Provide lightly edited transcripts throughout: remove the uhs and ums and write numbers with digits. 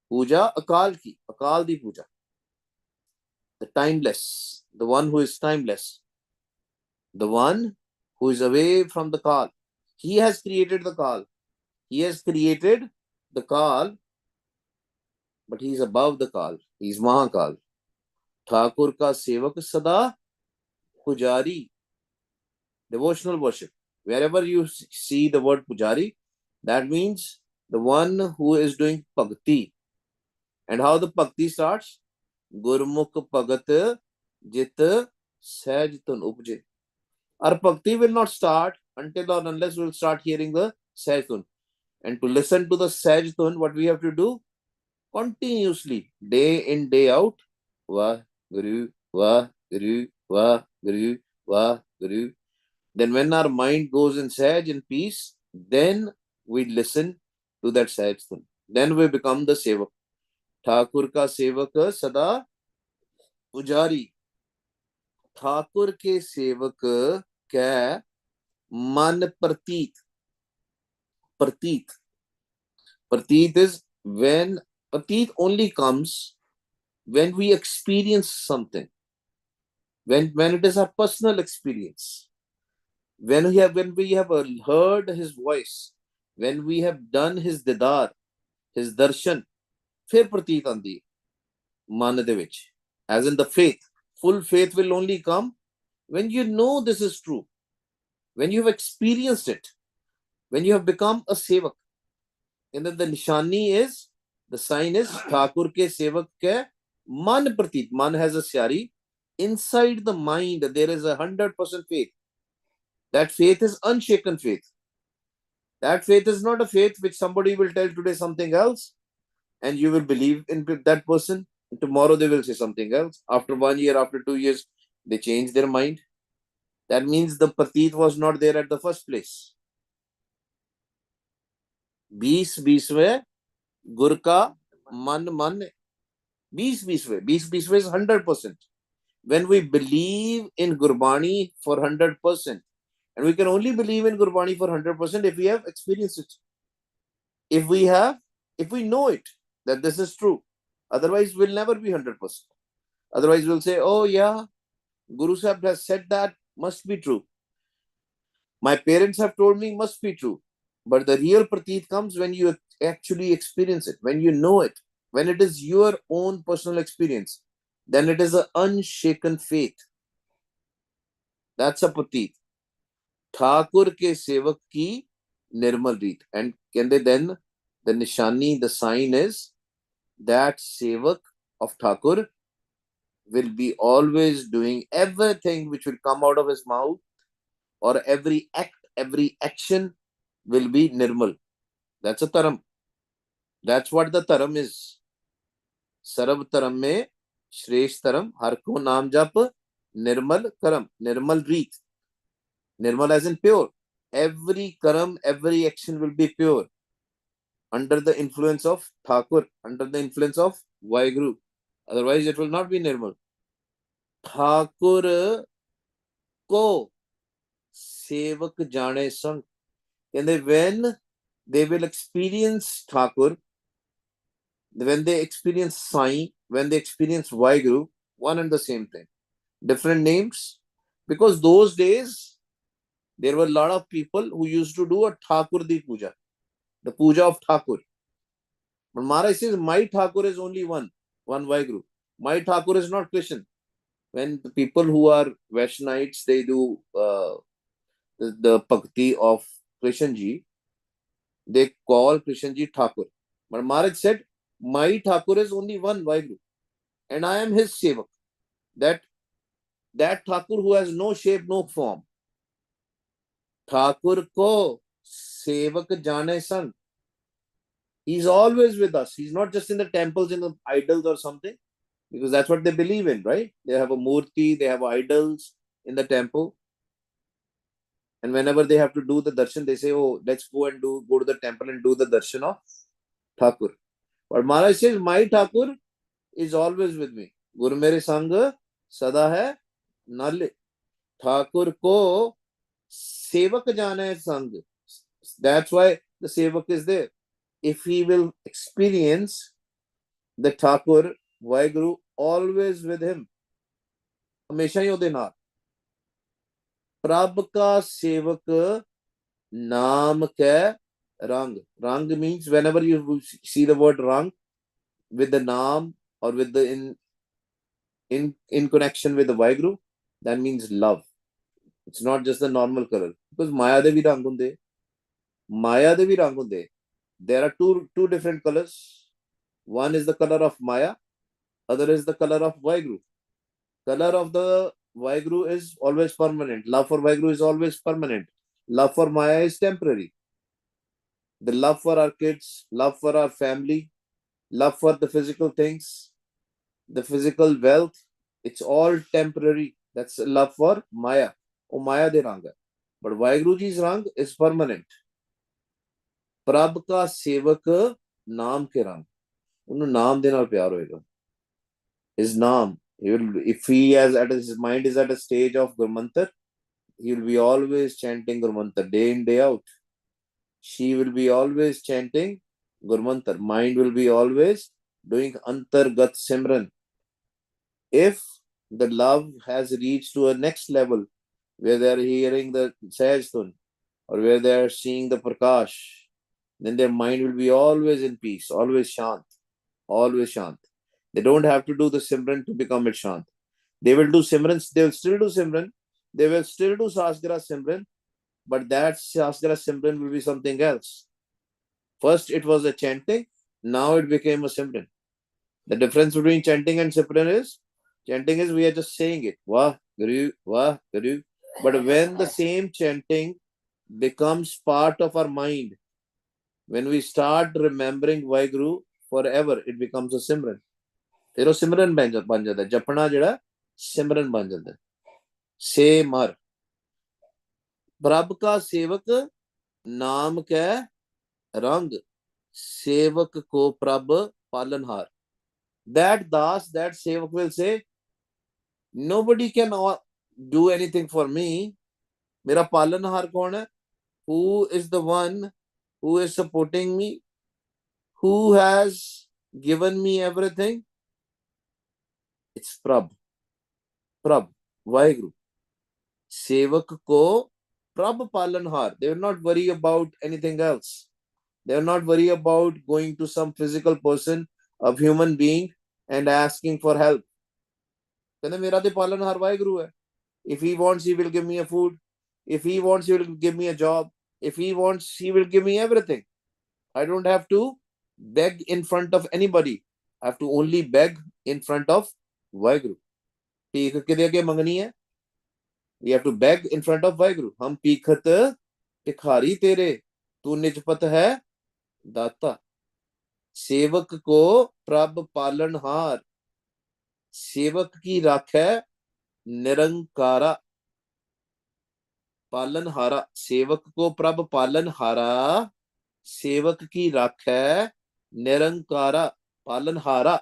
पूजा अकाल की, अकाल दी पूजा, the timeless, the one who is timeless, the one who is away from the call. He has created the call. He has created the call, but he is above the call. He is Mahakal. Thakur का सेवक सदा पुजारी. Devotional worship. Wherever you see the word pujari, that means the one who is doing bhakti. And how the bhakti starts? Gurmukh Bhagat Jit Sahaj Tun Upje. Our bhakti will not start until or unless we will start hearing the Sahaj Tun. And to listen to the Sahaj Tun, what we have to do? Continuously, day in, day out. Waheguru, Waheguru, Waheguru, Waheguru. Then when our mind goes in Sahaj, in peace, then we listen to that Sahaj Tun. Then we become the sevak. Thakur का सेवक सदा पुजारी. ठाकुर के सेवक क्या? मन प्रतीत. Prateet. Prateet is when Prateet only comes when we experience something. When it is a personal experience. When we have heard his voice, when we have done his didar, his darshan, फिर प्रतीत आंदी मन दे विच. As in the faith. Full faith will only come when you know this is true. When you have experienced it. When you have become a sevak. And then the nishani is, the sign is, Thakur ke sevak ke man pratit. Man has a syari. Inside the mind, there is 100% faith. That faith is unshaken faith. That faith is not a faith which somebody will tell today something else and you will believe in that person. And tomorrow they will say something else. After 1 year, after 2 years, they change their mind. That means the pratit was not there at the first place. 20-20वें गुर का मन मन 20-20वें is 100%. When we believe in Gurbani for 100%, and we can only believe in Gurbani for 100% if we have experienced it. If we know it, that this is true. Otherwise, we'll never be 100%. Otherwise, we'll say, oh yeah, Guru Sahib has said that, must be true. My parents have told me, must be true. But the real prateet comes when you actually experience it, when you know it, when it is your own personal experience. Then it is an unshaken faith. That's a prateet. Thakur ke sevak ki nirmal reet. And can they then, the nishani, the sign is that sevak of Thakur will be always doing everything which will come out of his mouth, or every act, every action will be nirmal. That's a taram. That's what the taram is. Sarab taram mein shresh taram, har ko naam jap, nirmal karam, nirmal reet. Nirmal as in pure. Every karam, every action will be pure. Under the influence of Thakur, under the influence of Waheguru. Otherwise, it will not be nirmal. Thakur ko sevak jane sang. And when they will experience Thakur, when they experience Sai, when they experience Waheguru, one and the same thing. Different names. Because those days, there were a lot of people who used to do a Thakur di puja. The puja of Thakur. But Maharaj says, my Thakur is only one Waheguru. My Thakur is not Krishna. When the people who are Vaishnavites, they do the bhakti of Krishna Ji, they call Krishna Ji Thakur. But Maharaj said, my Thakur is only one Waheguru. And I am his sevak. That Thakur who has no shape, no form. Thakur ko sevak jane sang. He's always with us. He's not just in the temples, in the idols or something. Because that's what they believe in, right? They have a murti, they have idols in the temple. And whenever they have to do the darshan, they say, oh, let's go to the temple and do the darshan of Thakur. But Maharaj says, my Thakur is always with me. Guru mere sang sada hai nal. Thakur ko sevak jane sang. That's why the sevak is there. If he will experience the Thakur, Waheguru, always with him. हमेशा ही ਉਹਦੇ ਨਾਲ. प्रभ का सेवक नाम कै rang. Rang means whenever you see the word rang with the naam or with the in connection with the Waheguru, that means love. It's not just the normal color. Because Maya de vi rang hunde. Maya de vi rang hunde. There are two different colors. One is the color of Maya, other is the color of Waheguru. Color of the Waheguru is always permanent. Love for Waheguru is always permanent. Love for Maya is temporary. The love for our kids, love for our family, love for the physical things, the physical wealth, it's all temporary. That's love for Maya. Oh, Maya de rang. But Waheguru ji's rang is permanent. Prabh ka sevak naam ke rang. Unnu naam de naal pyar hoega. His naam. If he has his mind is at a stage of Gurumantar, he will be always chanting Gurumantar day in, day out. She will be always chanting Gurumantar. Mind will be always doing Antargat Simran. If the love has reached to a next level where they are hearing the Sahajtun or where they are seeing the Prakash, then their mind will be always in peace, always shant, always shant. They don't have to do the Simran to become it shant. They will do Simran, they will still do Simran, they will still do Sasgra Simran, but that Sasgra Simran will be something else. First it was a chanting, now it became a Simran. The difference between chanting and Simran is, chanting is we are just saying it, Waheguru, Waheguru. But when the same chanting becomes part of our mind, when we start remembering Waheguru forever, it becomes a Simran. फिर वो सिमरन बन जाता है. जपना जड़ा सिमरन बन जाता है. से मर प्रभ का सेवक नाम कै रंग सेवक को प्रभ पालनहार. That das, that sevak will say, nobody can do anything for me. मेरा पालनहार कौन है? Who is the one who is supporting me? Who has given me everything? It's Prabh. Prabh, Waheguru. Sevak ko Prabh palanhar. They will not worry about anything else. They will not worry about going to some physical person, a human being, and asking for help. कहते मेरा तो पालनहार Waheguru है. If he wants, he will give me a food. If he wants, he will give me a job. If he wants, he will give me everything. I don't have to beg in front of anybody. I have to only beg in front of Waheguru. पीख के दे के मंगनी है. We have to beg in front of Waheguru. हम पीखत भिखारी तेरे, तू निजपत है दाता. सेवक को प्रभ पालनहार. सेवक की राख है निरंकारा. पालनहारा. सेवक को प्रभ पालनहारा. सेवक की राख है निरंकारा. पालनहारा.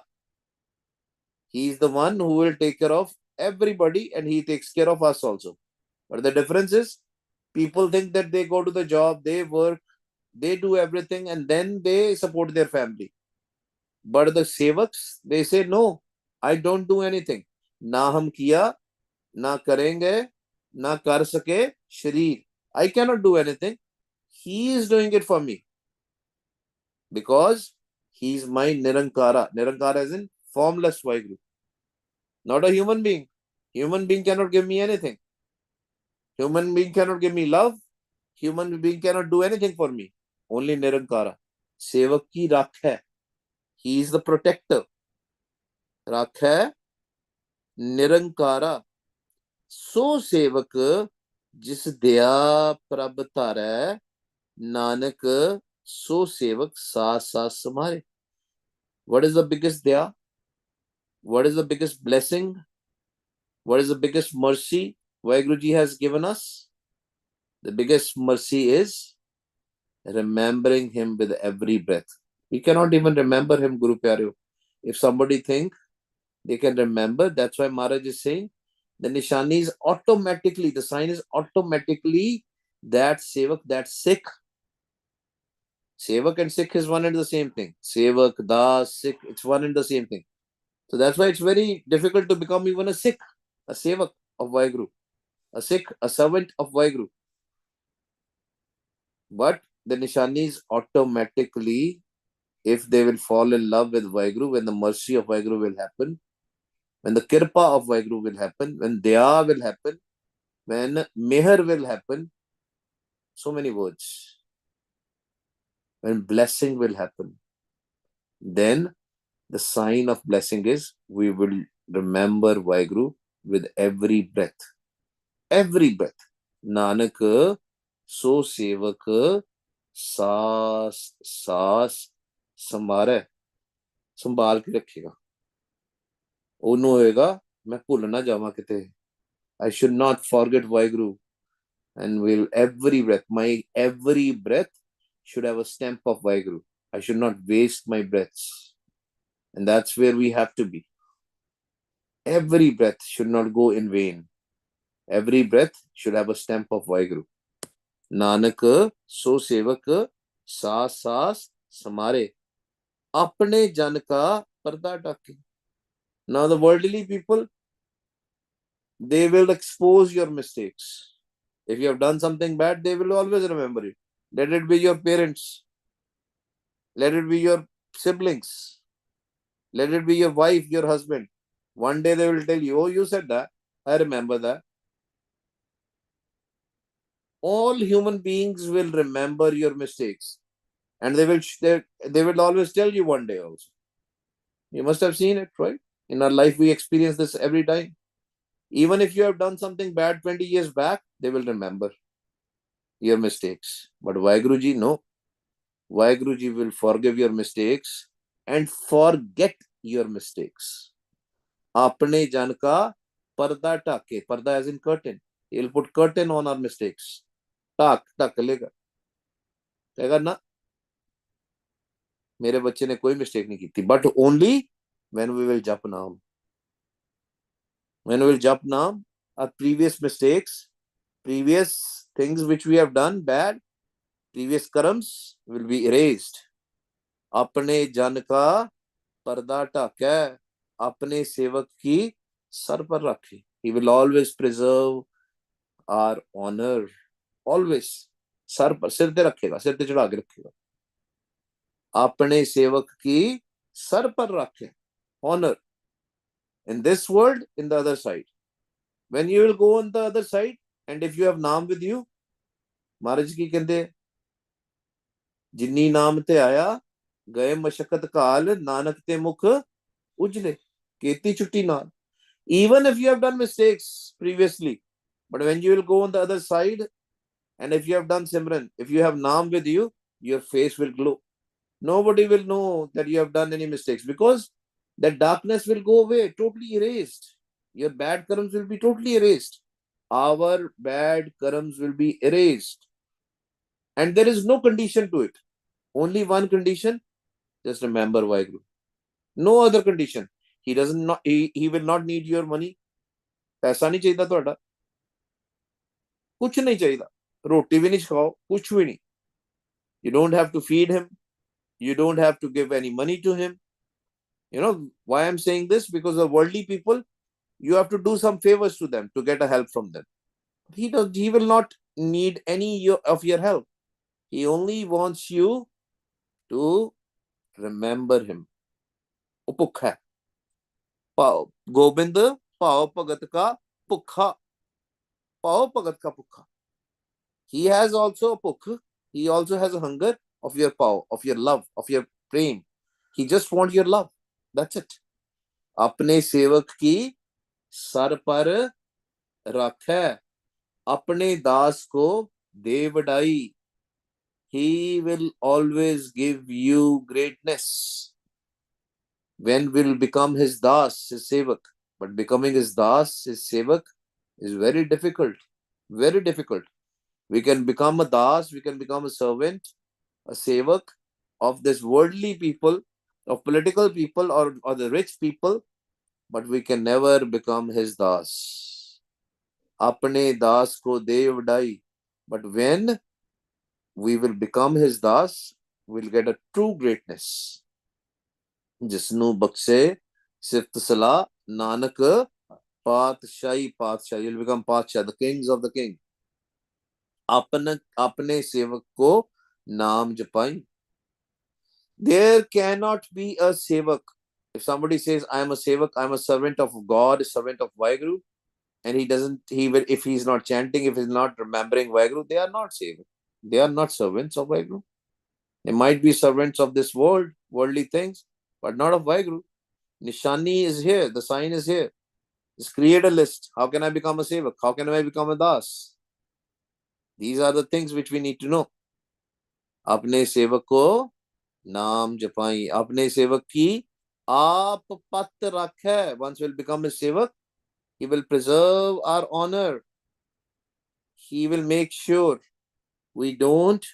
He is the one who will take care of everybody and he takes care of us also. But the difference is, people think that they go to the job, they work, they do everything and then they support their family. But the sevaks, they say, no, I don't do anything. Na hum kiya, na karenge, na kar sake sharir. I cannot do anything. He is doing it for me. Because he is my Nirankara. Nirankara is in formless Waheguru. Not a human being. Human being cannot give me anything. Human being cannot give me love. Human being cannot do anything for me. Only Nirankara. Sevak ki rakh hai. He is the protector. Rakh hai Nirankara. So sevak jis daya prabh thara Nanak so sevak saas saas samare. What is the biggest daya? What is the biggest blessing? What is the biggest mercy Waheguru Ji has given us? The biggest mercy is remembering him with every breath. We cannot even remember him, Guru Pyareo. If somebody think they can remember, that's why Maharaj is saying, the nishani is automatically, the sign is automatically that sevak, that Sikh, Sevak and Sikh is one and the same thing. Sevak, Das, Sikh, it's one and the same thing. So that's why it's very difficult to become even a Sikh, a Sevak of Waheguru, a Sikh, a servant of Waheguru. But the Nishanis automatically, if they will fall in love with Waheguru, when the mercy of Waheguru will happen, when the Kirpa of Waheguru will happen, when Daya will happen, when Meher will happen, so many words, when blessing will happen, then the sign of blessing is we will remember Waheguru with every breath. Every breath. Nanak so sevak ਸਾਸ ਸਾਸ ਸੰਭਾਰੇ ਸੰਭਾਲ ਕੇ ਰੱਖੇਗਾ ਉਹਨੂੰ ਹੋਏਗਾ ਮੈਂ ਭੁੱਲ ਨਾ ਜਾਵਾਂ ਕਿਤੇ I should not forget Waheguru and will every breath, my every breath should have a stamp of Waheguru. I should not waste my breaths. And that's where we have to be. Every breath should not go in vain. Every breath should have a stamp of Waheguru. Nanak so sevak saas saas samare apne jan ka parda take. Now the worldly people, they will expose your mistakes. If you have done something bad, they will always remember it. Let it be your parents. Let it be your siblings. Let it be your wife, your husband. One day they will tell you, oh, you said that. I remember that. All human beings will remember your mistakes. And they will always tell you one day also. You must have seen it, right? In our life, we experience this every time. Even if you have done something bad 20 years back, they will remember your mistakes. But Waheguruji, no. Waheguruji will forgive your mistakes and forget your mistakes. Apne jan ka parda take. Parda as in curtain. He will put curtain on our mistakes. Tak lega. Kehega na. मेरे बच्चे ने कोई mistake नहीं की थी. But only when we will jap naam. When we will jap naam, our previous mistakes, previous things which we have done bad, previous karams will be erased. अपने जन का पर्दा ढाके अपने सेवक की सर पर रखे. He will always preserve our honor. Always. Sir पर सिर पे रखेगा, सिर पे चढ़ा के रखेगा. अपने सेवक की सर पर रखे. Honor. In this world, in the other side. When you will go on the other side, and if you have naam with you, महाराज की कहते जिन्नी नाम ते आया गए मशक्कत काल नानक ते मुख उजले केती छुट्टी नाल. Even if you have done mistakes previously, but when you will go on the other side, and if you have done Simran, if you have naam with you, your face will glow. Nobody will know that you have done any mistakes because that darkness will go away, totally erased. Your bad karams will be totally erased. Our bad karams will be erased. And there is no condition to it. Only one condition, just remember Waheguru. No other condition. He will not need your money. पैसा नहीं चाहिए ਤੁਹਾਡਾ. कुछ नहीं चाहिए. रोटी भी नहीं खाओ, कुछ भी नहीं. You don't have to feed him. You don't have to give any money to him. You know why I'm saying this? Because the worldly people, you have to do some favors to them to get a help from them. He will not need any of your help. He only wants you to remember him. Upukha. Gobind Pao Pagat ka Pukha. Pao Pagat ka Pukha. He has also a Pukha. He also has a hunger of your power, of your love, of your prem. He just wants your love. That's it. अपने सेवक की sir पर रखे अपने दास को दे वडाई. He will always give you greatness. When will become his das, his sevak? But becoming his das, his sevak is very difficult. Very difficult. We can become a das, we can become a servant, a sevak of this worldly people, of political people or the rich people, but we can never become his das. Apne das ko de vadai. But when we will become his das, will get a true greatness. Jisnu bakshe sift salah Nanak Patshahi, you'll become Patsha, the kings of the king. अपने सेवक को नाम जपाई. There cannot be a sevak. If somebody says, I am a sevak, I am a servant of God, a servant of Waheguru, and he will, if he's not chanting, if he's not remembering Waheguru, they are not sevak. They are not servants of Waheguru. They might be servants of this world, worldly things, but not of Waheguru. Nishani is here, the sign is here. Just create a list. How can I become a sevak? How can I become a das? These are the things which we need to know. अपने सेवक को नाम जपाई. अपने सेवक की आप पत रखे. Once will become a sevak, he will preserve our honor. He will make sure we don't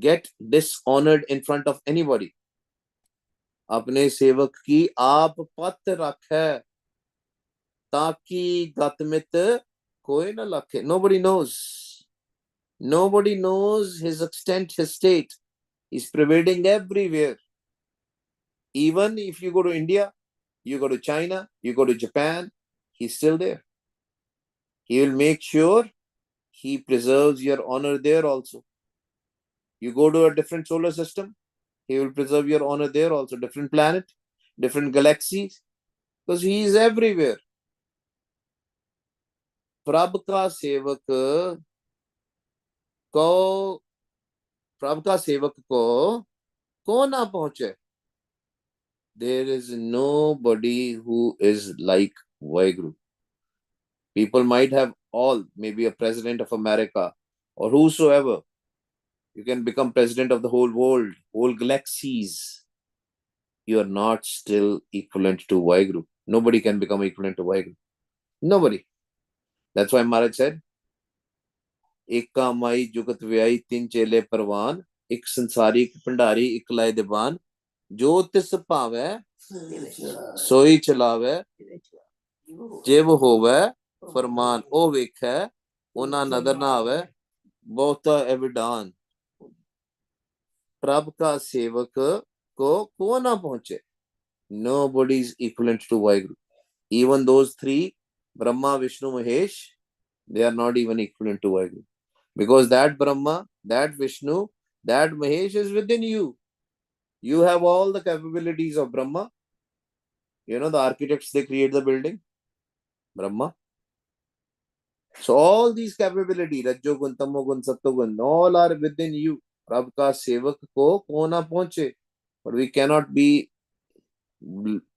get dishonored in front of anybody. अपने सेवक की आप पत रखे ताकि गतमित कोई न लखे. Nobody knows. Nobody knows his extent, his state. He's pervading everywhere. Even if you go to India, you go to China, you go to Japan, he's still there. He will make sure he preserves your honor there also. You go to a different solar system, he will preserve your honor there also. Different planet, different galaxies, because he is everywhere. प्रभ का सेवक को प्रभ का सेवक को ना पहुंचे. There is nobody who is like Waheguru. People might have all, maybe a president of America or whosoever. You can become president of the whole world, whole galaxies. You are not still equivalent to Waheguru. Nobody can become equivalent to Waheguru. Nobody. That's why Maharaj said, Eka mai jugat vyai tin chele parwan, ik sansari ik pandari ik lai devan, jo tis pave, soi chalave, je wo hove, फरमान ओ वेखे उना नजर ना आवे बहुता एविडान. प्रभ का सेवक को ना पहुंचे. Nobody is equivalent to Waheguru. Even those three, Brahma, Vishnu, Mahesh, they are not even equivalent to Waheguru. Because that Brahma, that Vishnu, that Mahesh is within you. You have all the capabilities of Brahma. You know, the architects, they create the building. Brahma. So all these capabilities, Rajogun, Tamogun, Sattogun, all are within you. Prabhu ka sevak ko na pahunche. But we cannot be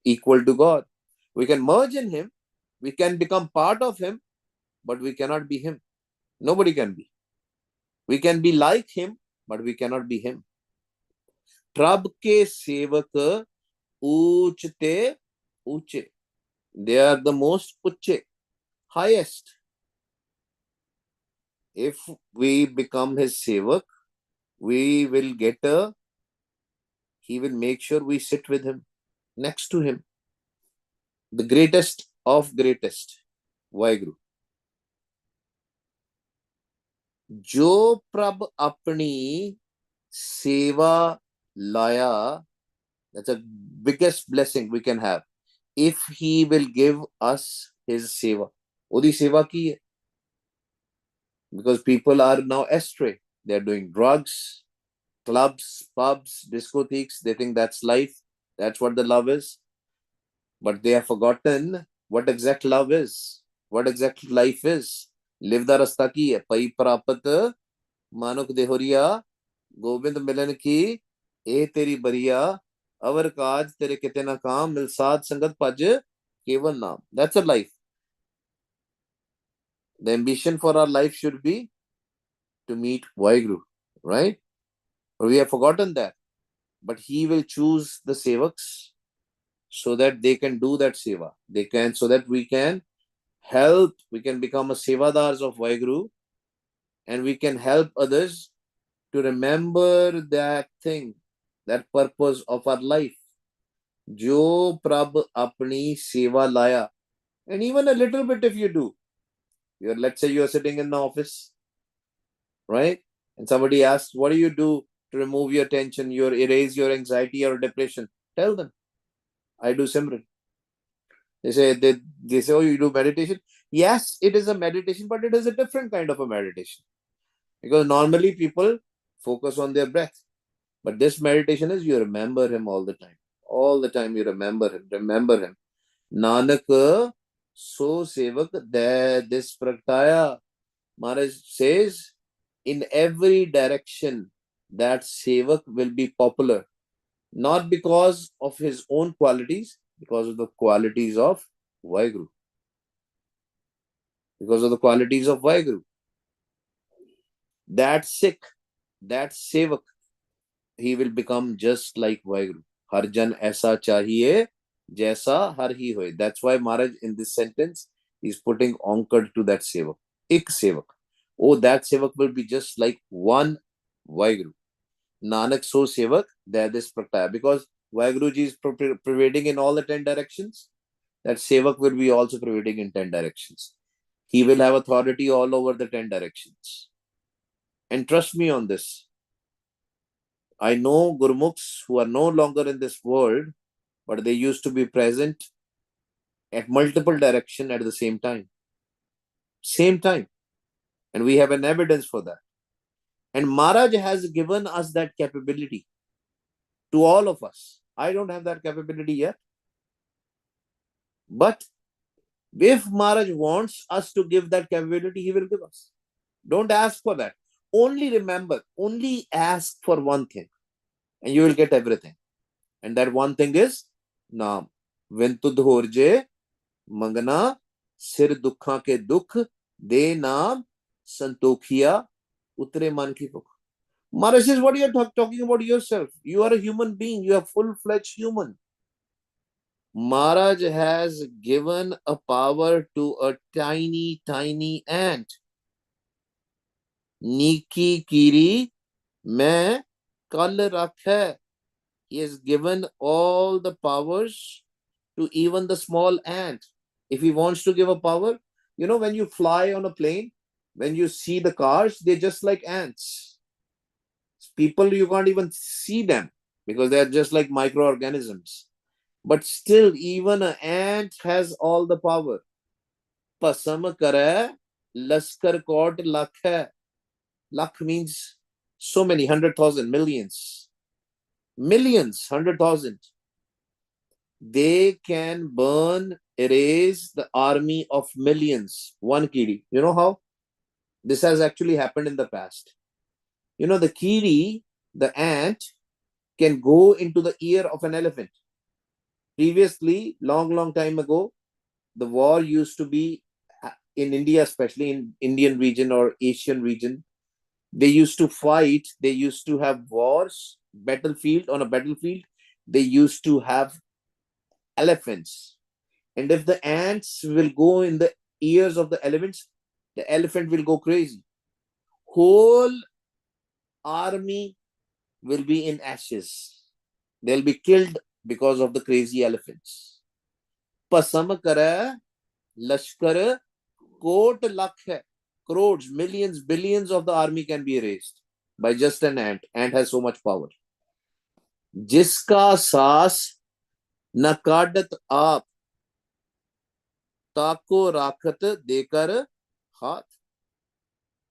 equal to God. We can merge in Him. We can become part of Him. But we cannot be Him. Nobody can be. We can be like Him. But we cannot be Him. Prabhu ke sevak uchte uche. They are the most uche, highest. If we become his sevak, we will get he will make sure we sit with him, next to him. The greatest of greatest, Waheguru. जो प्रभ अपनी सेवा लाया, that's the biggest blessing we can have. If he will give us his seva. Odi seva ki hai. Because people are now astray. They are doing drugs, clubs, pubs, discotheques. They think that's life. That's what the love is. But they have forgotten what exact love is, what exact life is. Live the rasta ki hai. Pai prapat manuk dehoriya gobind milan ki e teri bariya avar kaaj tere kite na kaam milsad sangat paj keval naam. That's a life. The ambition for our life should be to meet Waheguru, right? But we have forgotten that. But he will choose the sevaks so that they can do that seva. They can, so that we can help, we can become a sevadars of Waheguru, and we can help others to remember that thing, that purpose of our life. Jo Prabh apni seva laya. And even a little bit if you do. Let's say you're sitting in the office, right? And somebody asks, what do you do to remove your tension, erase your anxiety or depression. Tell them, I do Simran. They say, oh, you do meditation? Yes, it is a meditation, but it is a different kind of a meditation. Because normally people focus on their breath. But this meditation is you remember him all the time. All the time you remember him. Remember him. Nanak so sevak de this praktaya. Maharaj says, in every direction, that sevak will be popular. Not because of his own qualities, because of the qualities of Waheguru. Because of the qualities of Waheguru. That Sikh, that sevak, he will become just like Waheguru. Har jan aisa chahiye, jaisa har hi hoye. That's why Maharaj in this sentence is putting onkar to that sevak. Ik sevak. Oh, that sevak will be just like one Waheguru. Nanak so sevak, that is praktaya. Because Waheguru ji is pervading in all the 10 directions, that sevak will be also pervading in 10 directions. He will have authority all over the 10 directions. And trust me on this. I know Gurmukhs who are no longer in this world, but they used to be present at multiple directions at the same time. Same time. And we have an evidence for that. And Maharaj has given us that capability to all of us. I don't have that capability yet. But if Maharaj wants us to give that capability, he will give us. Don't ask for that. Only remember, only ask for one thing, and you will get everything. And that one thing is Naam. Vintud horje mangana sir dukha ke dukh de naam santokhiya utre man ki bukh. Maharaj says, what are you talking about yourself? You are a human being. You are full-fledged human. Maharaj has given a power to a tiny, tiny ant. Niki kiri मैं कल रख. He has given all the powers to even the small ant. If he wants to give a power, when you fly on a plane, when you see the cars, they're just like ants. People, you can't even see them because they're just like microorganisms. But still, even an ant has all the power. Pasam kare, laskar kot lakh hai. Lakh means so many, 100,000, millions. Millions, 100,000. They can burn, erase the army of millions. One kiri. You know how? This has actually happened in the past. The kiri, the ant, can go into the ear of an elephant. Previously, long time ago, the war used to be in India, especially in Indian region or Asian region. They used to fight. They used to have wars, on a battlefield. They used to have elephants. And if the ants will go in the ears of the elephant will go crazy. Whole army will be in ashes. They'll be killed because of the crazy elephants. Pasam kara lashkar kot lakh hai. Crores, millions, billions of the army can be erased by just an ant. Ant has so much power. Jiska saas na kadat aap tako rakhat dekar haath.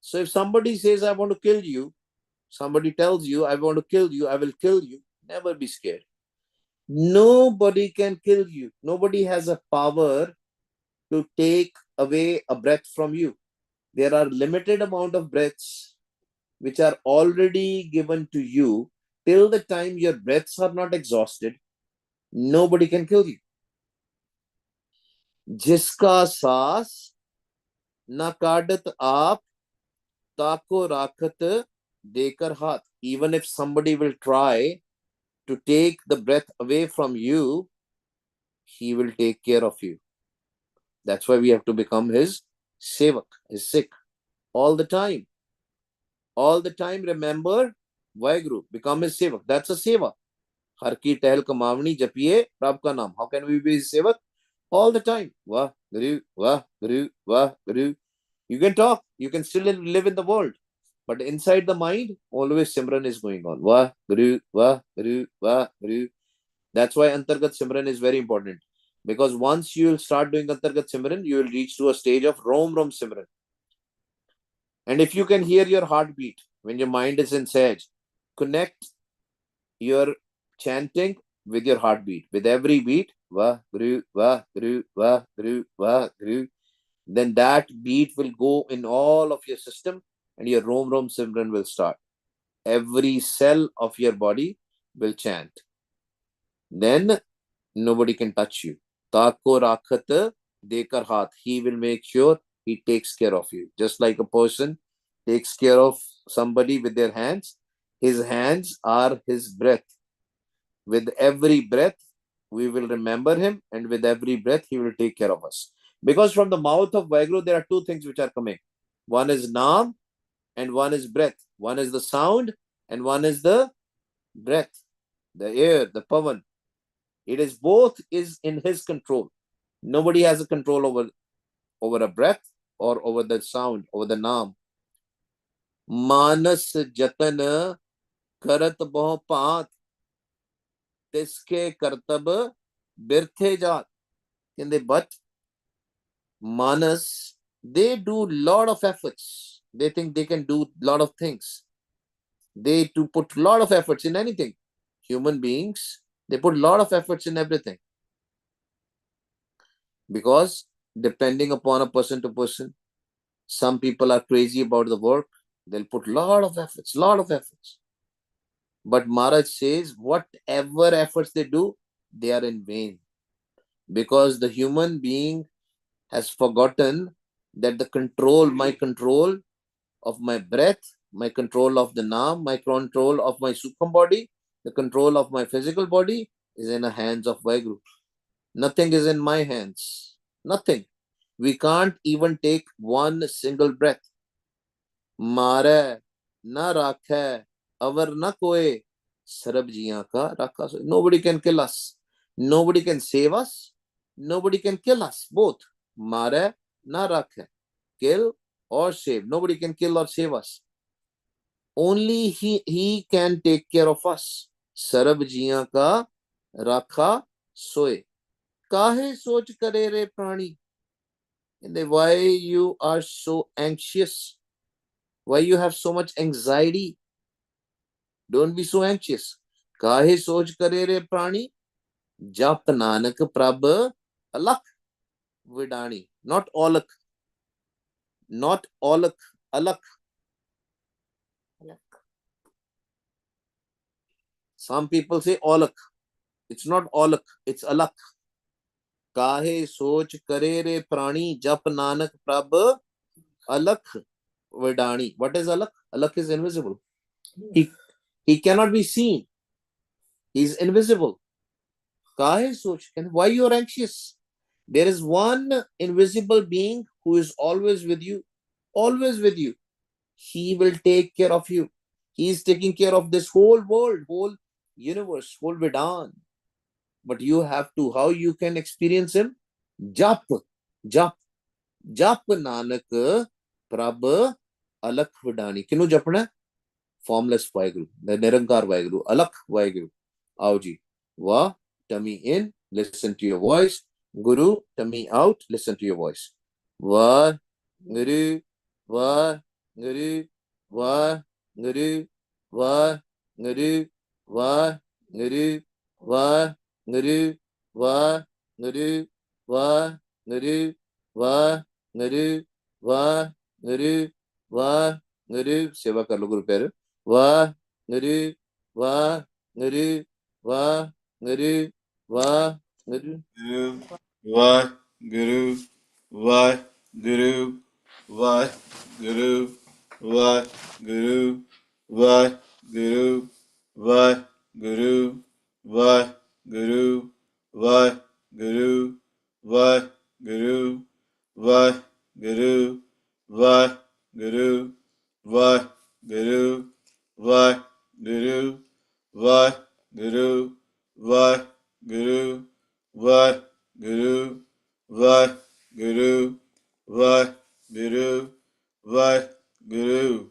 So if somebody says, I want to kill you, somebody tells you, I want to kill you, I will kill you, never be scared. Nobody can kill you. Nobody has a power to take away a breath from you. There are limited amount of breaths which are already given to you. Till the time your breaths are not exhausted, nobody can kill you. Jiska saas na kadat aap tako rakhat dekar haath. Even if somebody will try to take the breath away from you, he will take care of you. That's why we have to become his sevak, his Sikh, all the time. All the time, remember Waheguru, become his sevak. That's a seva. Har ki tehel kamavni japiye Prabh ka naam. How can we be his sevak? All the time. Waheguru, Waheguru, Waheguru. You can talk. You can still live in the world. But inside the mind, always Simran is going on. Waheguru, Waheguru, Waheguru. That's why Antargat Simran is very important. Because once you will start doing Antargat Simran, you will reach to a stage of Rom Rom Simran. And if you can hear your heartbeat when your mind is in Sahaj, connect your chanting with your heartbeat. With every beat, Waheguru, Waheguru, Waheguru, Waheguru, then that beat will go in all of your system and your Rom Rom Simran will start. Every cell of your body will chant. Then nobody can touch you. Tako rakhat dekar haath. He will make sure he takes care of you. Just like a person takes care of somebody with their hands, his hands are his breath. With every breath, we will remember him, and with every breath, he will take care of us. Because from the mouth of Waheguru, there are two things which are coming. One is Naam and one is breath. One is the sound and one is the breath, the air, the pavan. It is both is in his control. Nobody has a control over a breath or over the sound, over the Naam. Manas jatan karat boh paat tiske kartab birthe jaat. But Manas, they do lot of efforts. They think they can do lot of things. They to put lot of efforts in anything. Human beings, they put lot of efforts in everything. Because depending upon a person to person, some people are crazy about the work. They'll put lot of efforts. But Maharaj says, whatever efforts they do, they are in vain. Because the human being has forgotten that my control of my breath, my control of the Naam, my control of my Sukham body, the control of my physical body is in the hands of Waheguru. Nothing is in my hands. Nothing. We can't even take one single breath. Mare na rakhe avar na koe sarab jiyan ka rakha. Nobody can kill us. Nobody can save us. Nobody can kill us. Both. Mare na rakhe. Kill or save. Nobody can kill or save us. Only he can take care of us. Sarab jiyan ka rakha soe. Kahe soch kare re prani. Why you are so anxious? Why you have so much anxiety? Don't be so anxious. Kahe soch kare re prani? Jap nanak prabh alak vidani. Not olak. Not olak. Alak. Some people say olak. It's not olak. It's alak. Kahe soch kare re prani jap nanak prabh alak vidani. What is alak? Alak is invisible. He cannot be seen. He is invisible. Kahe soch? Why you are anxious? There is one invisible being who is always with you. Always with you. He will take care of you. He is taking care of this whole world, whole universe, whole Vedan. But you have to, how you can experience him? Jap, jap, jap nanak prabh alak vidani. Kinu japna? Formless Waheguru, the Nirankar Waheguru, Alak Waheguru. Auji. Va, tummy in, listen to your voice. Guru, tummy out, listen to your voice. Va, Guru, Va, Guru, Va, Guru, Va, Guru, Va, Guru, Va, Guru, Va, Guru, Va, Guru, Va, Guru, Va, Guru, Va, Guru. सेवा कर लो गुरु प्यारे. Waheguru, Waheguru, Waheguru, Waheguru. Waheguru, Waheguru, Waheguru, Waheguru, Waheguru, Waheguru, Waheguru, Waheguru, Waheguru, Waheguru, Waheguru, Waheguru, Waheguru, Waheguru, Waheguru, Waheguru, Waheguru, Waheguru, Waheguru,